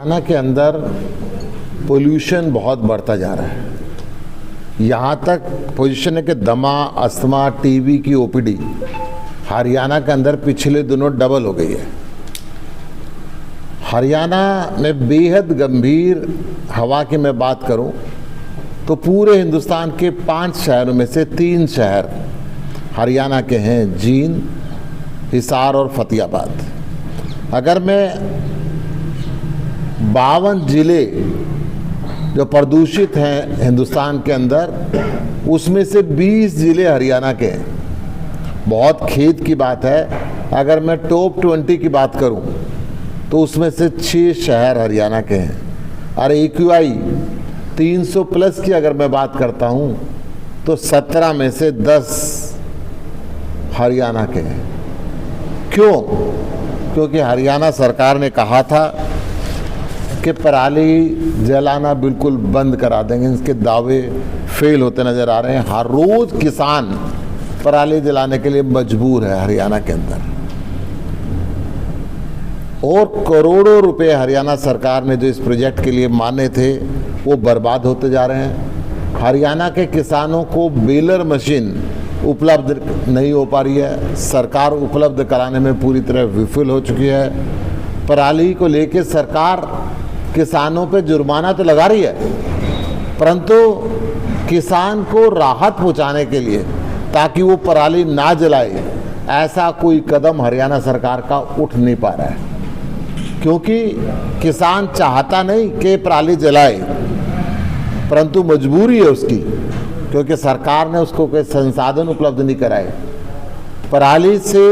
हरियाणा के अंदर पोल्यूशन बहुत बढ़ता जा रहा है। यहाँ तक पोजीशन है कि दमा, अस्थमा, टीबी की ओपीडी हरियाणा के अंदर पिछले दिनों डबल हो गई है। हरियाणा में बेहद गंभीर हवा की मैं बात करूं तो पूरे हिंदुस्तान के 5 शहरों में से 3 शहर हरियाणा के हैं, जींद, हिसार और फतेहाबाद। अगर मैं 52 जिले जो प्रदूषित हैं हिंदुस्तान के अंदर, उसमें से 20 जिले हरियाणा के हैं। बहुत खेद की बात है, अगर मैं टॉप 20 की बात करूं तो उसमें से 6 शहर हरियाणा के हैं। और AQI 300 प्लस की अगर मैं बात करता हूं तो 17 में से 10 हरियाणा के हैं। क्यों? क्योंकि हरियाणा सरकार ने कहा था कि पराली जलाना बिल्कुल बंद करा देंगे। इसके दावे फेल होते नजर आ रहे हैं। हर रोज किसान पराली जलाने के लिए मजबूर है हरियाणा के अंदर, और करोड़ों रुपए हरियाणा सरकार ने जो इस प्रोजेक्ट के लिए माने थे वो बर्बाद होते जा रहे हैं। हरियाणा के किसानों को बेलर मशीन उपलब्ध नहीं हो पा रही है। सरकार उपलब्ध कराने में पूरी तरह विफल हो चुकी है। पराली को लेकर सरकार किसानों पे जुर्माना तो लगा रही है, परंतु किसान को राहत पहुंचाने के लिए ताकि वो पराली ना जलाए, ऐसा कोई कदम हरियाणा सरकार का उठ नहीं पा रहा है। क्योंकि किसान चाहता नहीं कि पराली जलाए, परंतु मजबूरी है उसकी, क्योंकि सरकार ने उसको कोई संसाधन उपलब्ध नहीं कराए। पराली से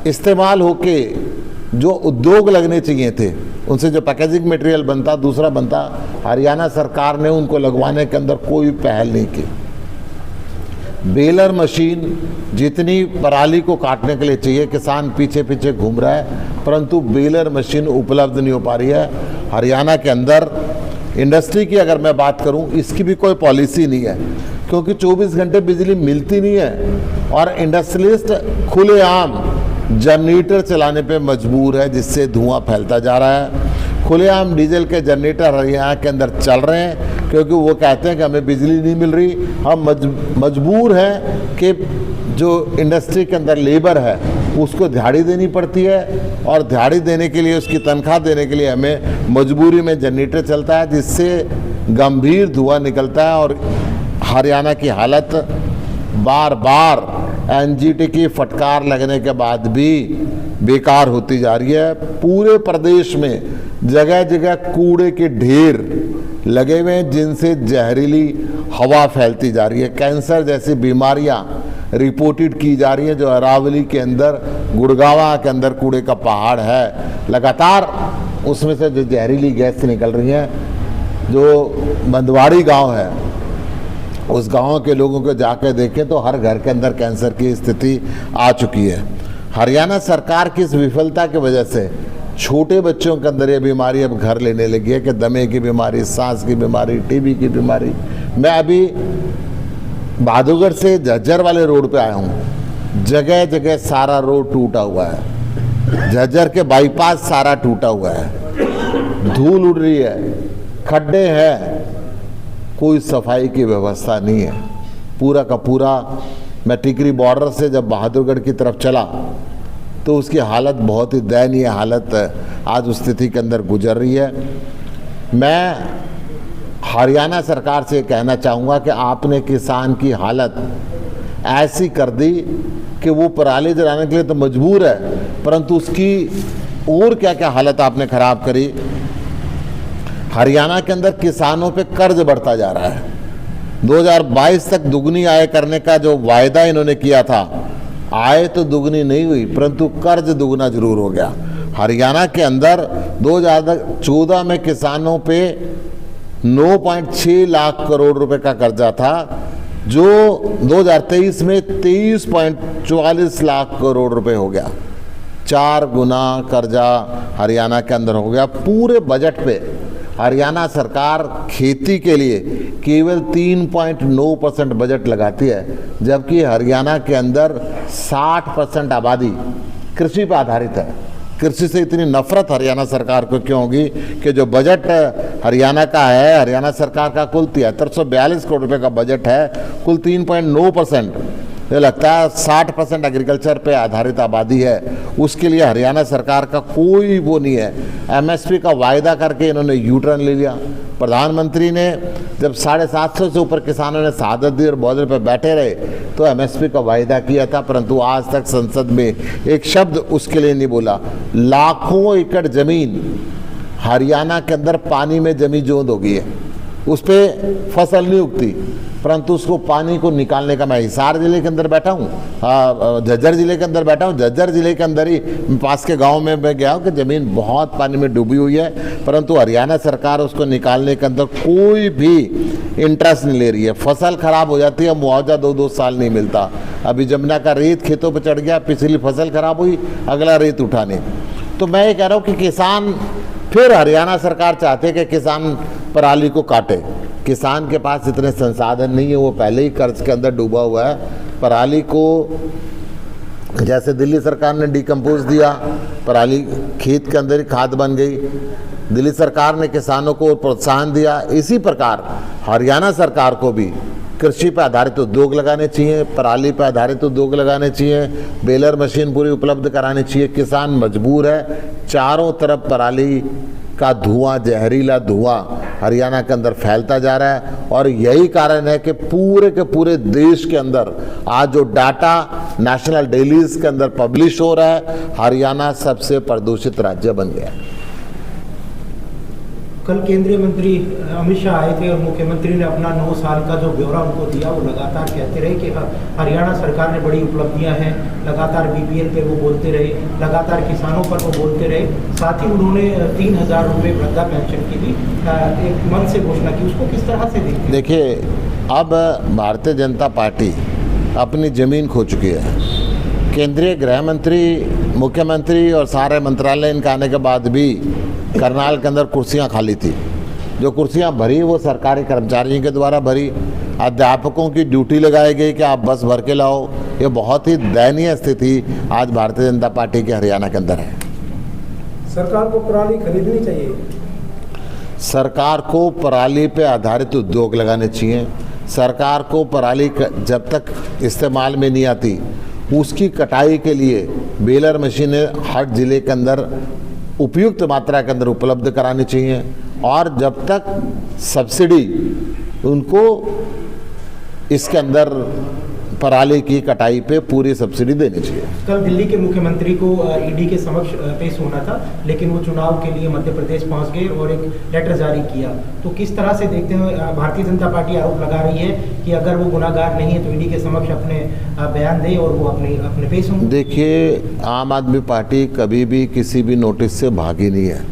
इस्तेमाल होके जो उद्योग लगने चाहिए थे, उनसे जो पैकेजिंग मटेरियल बनता, दूसरा बनता, हरियाणा सरकार ने उनको लगवाने के अंदर कोई पहल नहीं की। बेलर मशीन जितनी पराली को काटने के लिए चाहिए, किसान पीछे पीछे घूम रहा है, परंतु बेलर मशीन उपलब्ध नहीं हो पा रही है हरियाणा के अंदर। इंडस्ट्री की अगर मैं बात करूं, इसकी भी कोई पॉलिसी नहीं है, क्योंकि 24 घंटे बिजली मिलती नहीं है और इंडस्ट्रियलिस्ट खुलेआम जनरेटर चलाने पे मजबूर है, जिससे धुआं फैलता जा रहा है। खुलेआम डीजल के जनरेटर हरियाणा के अंदर चल रहे हैं, क्योंकि वो कहते हैं कि हमें बिजली नहीं मिल रही, हम मजबूर हैं कि जो इंडस्ट्री के अंदर लेबर है उसको दिहाड़ी देनी पड़ती है, और दिहाड़ी देने के लिए, उसकी तनख्वाह देने के लिए हमें मजबूरी में जनरेटर चलता है, जिससे गंभीर धुआं निकलता है। और हरियाणा की हालत बार बार NGT की फटकार लगने के बाद भी बेकार होती जा रही है। पूरे प्रदेश में जगह जगह कूड़े के ढेर लगे हुए हैं, जिनसे जहरीली हवा फैलती जा रही है। कैंसर जैसी बीमारियां रिपोर्टेड की जा रही हैं। जो अरावली के अंदर, गुड़गावा के अंदर कूड़े का पहाड़ है, लगातार उसमें से जो जहरीली गैस निकल रही है। जो बंदवाड़ी गांव है, उस गांव के लोगों को जाकर देखें तो हर घर के अंदर कैंसर की स्थिति आ चुकी है। हरियाणा सरकार की इस विफलता की वजह से छोटे बच्चों के अंदर ये बीमारी अब घर लेने लगी है कि दमे की बीमारी, सांस की बीमारी, टीबी की बीमारी। मैं अभी बहादुरगढ़ से झज्जर वाले रोड पे आया हूँ। जगह जगह सारा रोड टूटा हुआ है। झज्जर के बाईपास सारा टूटा हुआ है, धूल उड़ रही है, खड्डे हैं, कोई सफाई की व्यवस्था नहीं है। पूरा का पूरा, मैं टिकरी बॉर्डर से जब बहादुरगढ़ की तरफ चला तो उसकी हालत बहुत ही दयनीय हालत आज उस स्थिति के अंदर गुजर रही है। मैं हरियाणा सरकार से कहना चाहूँगा कि आपने किसान की हालत ऐसी कर दी कि वो पराली जलाने के लिए तो मजबूर है, परंतु उसकी और क्या क्या हालत आपने ख़राब करी। हरियाणा के अंदर किसानों पे कर्ज बढ़ता जा रहा है। 2022 तक दुगनी आय करने का जो वायदा इन्होंने किया था, आय तो दुगनी नहीं हुई, परंतु कर्ज दुगना जरूर हो गया। हरियाणा के अंदर 2014 में किसानों पे 9.6 लाख करोड़ रुपए का कर्जा था, जो 2023 में 23.44 लाख करोड़ रुपए हो गया। 4 गुना कर्जा हरियाणा के अंदर हो गया। पूरे बजट पे हरियाणा सरकार खेती के लिए केवल 3.9% बजट लगाती है, जबकि हरियाणा के अंदर 60% आबादी कृषि पर आधारित है। कृषि से इतनी नफरत हरियाणा सरकार को क्यों होगी कि जो बजट हरियाणा का है, हरियाणा सरकार का कुल 7342 करोड़ रुपए का बजट है, कुल 3.9%, ये लगता है 60% एग्रीकल्चर पे आधारित आबादी है, उसके लिए हरियाणा सरकार का कोई वो नहीं है। एमएसपी का वायदा करके इन्होंने यू टर्न ले लिया। प्रधानमंत्री ने जब 750 से ऊपर किसानों ने शहादत दी और बॉर्डर पर बैठे रहे तो एमएसपी का वायदा किया था, परंतु आज तक संसद में एक शब्द उसके लिए नहीं बोला। लाखों एकड़ जमीन हरियाणा के अंदर पानी में जमी जोंद हो गई है, उस पर फसल नहीं उगती, परंतु उसको पानी को निकालने का, मैं हिसार जिले के अंदर बैठा हूँ, झज्जर जिले के अंदर बैठा हूँ, झज्जर जिले के अंदर ही पास के गांव में मैं गया हूँ कि ज़मीन बहुत पानी में डूबी हुई है, परंतु हरियाणा सरकार उसको निकालने के अंदर कोई भी इंटरेस्ट नहीं ले रही है। फसल खराब हो जाती है, मुआवजा 2-2 साल नहीं मिलता। अभी जमुना का रेत खेतों पर चढ़ गया, पिछली फसल खराब हुई, अगला रेत उठाने। तो मैं ये कह रहा हूँ कि किसान, फिर हरियाणा सरकार चाहते हैं कि किसान पराली को काटे। किसान के पास इतने संसाधन नहीं है, वो पहले ही कर्ज के अंदर डूबा हुआ है। पराली को जैसे दिल्ली सरकार ने डिकम्पोज दिया, पराली खेत के अंदर ही खाद बन गई, दिल्ली सरकार ने किसानों को प्रोत्साहन दिया। इसी प्रकार हरियाणा सरकार को भी कृषि पर आधारित उद्योग लगाने चाहिए, पराली पर आधारित उद्योग लगाने चाहिए, बेलर मशीन पूरी उपलब्ध करानी चाहिए। किसान मजबूर है, चारों तरफ पराली का धुआं, जहरीला धुआं हरियाणा के अंदर फैलता जा रहा है, और यही कारण है कि पूरे के पूरे देश के अंदर आज जो डाटा नेशनल डेलीज के अंदर पब्लिश हो रहा है, हरियाणा सबसे प्रदूषित राज्य बन गया। कल केंद्रीय मंत्री अमित शाह आए थे और मुख्यमंत्री ने अपना 9 साल का जो ब्यौरा उनको दिया, वो लगातार कहते रहे कि हरियाणा सरकार ने बड़ी उपलब्धियां हैं, लगातार बीपीएल पे वो बोलते रहे, लगातार किसानों पर वो बोलते रहे। साथ ही उन्होंने 3000 रुपये वृद्धा पेंशन की भी एक मन से घोषणा की, उसको किस तरह से देखते हैं? देखिए, अब भारतीय जनता पार्टी अपनी ज़मीन खो चुकी है। केंद्रीय गृह मंत्री, मुख्यमंत्री और सारे मंत्रालय इनके आने के बाद भी करनाल के अंदर कुर्सियां खाली थी। जो कुर्सियां भरी वो सरकारी कर्मचारियों के द्वारा भरी, अध्यापकों की ड्यूटी लगाई गई कि आप बस भर के लाओ। ये बहुत ही दयनीय स्थिति आज भारतीय जनता पार्टी के हरियाणा के अंदर है। सरकार को पराली खरीदनी चाहिए, सरकार को पराली पे आधारित उद्योग लगाने चाहिए। सरकार को पराली जब तक इस्तेमाल में नहीं आती, उसकी कटाई के लिए बेलर मशीनें हर जिले के अंदर उपयुक्त मात्रा के अंदर उपलब्ध करानी चाहिए, और जब तक सब्सिडी उनको इसके अंदर पराली की कटाई पे पूरी सब्सिडी देनी चाहिए। कल दिल्ली के मुख्यमंत्री को ईडी के समक्ष पेश होना था, लेकिन वो चुनाव के लिए मध्य प्रदेश पहुंच गए और एक लेटर जारी किया। तो किस तरह से देखते हैं? भारतीय जनता पार्टी आरोप लगा रही है कि अगर वो गुनाहगार नहीं है तो ईडी के समक्ष अपने बयान दे और वो अपने पेश हों। देखिए, आम आदमी पार्टी कभी भी किसी भी नोटिस से भागी नहीं है।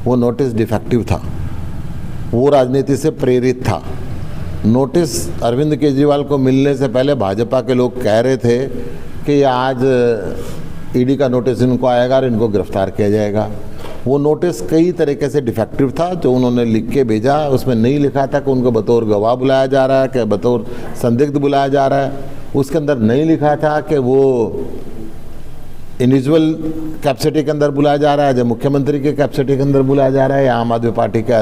वो नोटिस डिफेक्टिव था, वो राजनीति से प्रेरित था। नोटिस अरविंद केजरीवाल को मिलने से पहले भाजपा के लोग कह रहे थे कि आज ईडी का नोटिस इनको आएगा और इनको गिरफ्तार किया जाएगा। वो नोटिस कई तरीके से डिफेक्टिव था। जो उन्होंने लिख के भेजा, उसमें नहीं लिखा था कि उनको बतौर गवाह बुलाया जा रहा है, कि बतौर संदिग्ध बुलाया जा रहा है। उसके अंदर नहीं लिखा था कि वो इंडिविजुअल कैपेसिटी के अंदर बुलाया जा रहा है, जब मुख्यमंत्री के कैपेसिटी के अंदर बुलाया जा रहा है, या आम आदमी पार्टी का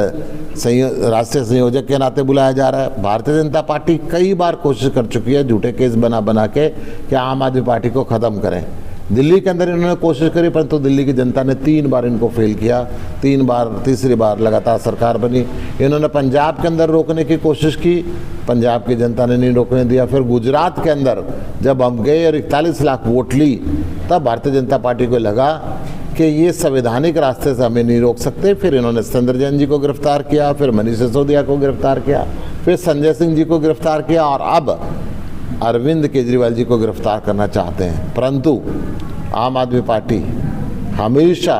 राष्ट्रीय संयोजक के नाते बुलाया जा रहा है। भारतीय जनता पार्टी कई बार कोशिश कर चुकी है झूठे केस बना के कि आम आदमी पार्टी को ख़त्म करें। दिल्ली के अंदर इन्होंने कोशिश करी, परंतु दिल्ली की जनता ने 3 बार इनको फेल किया। 3 बार, तीसरी बार लगातार सरकार बनी। इन्होंने पंजाब के अंदर रोकने की कोशिश की, पंजाब की जनता ने नहीं रोकने दिया। फिर गुजरात के अंदर जब हम गए और 41 लाख वोट ली, तब भारतीय जनता पार्टी को लगा कि ये संवैधानिक रास्ते से हमें नहीं रोक सकते। फिर इन्होंने सत्येंद्र जैन जी को गिरफ्तार किया, फिर मनीष सिसोदिया को गिरफ्तार किया, फिर संजय सिंह जी को गिरफ्तार किया, और अब अरविंद केजरीवाल जी को गिरफ्तार करना चाहते हैं। परंतु आम आदमी पार्टी हमेशा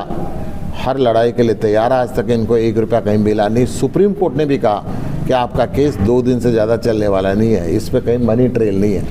हर लड़ाई के लिए तैयार है। आज तक इनको 1 रुपया कहीं मिला नहीं। सुप्रीम कोर्ट ने भी कहा कि आपका केस 2 दिन से ज़्यादा चलने वाला नहीं है, इस पर कहीं मनी ट्रेल नहीं है।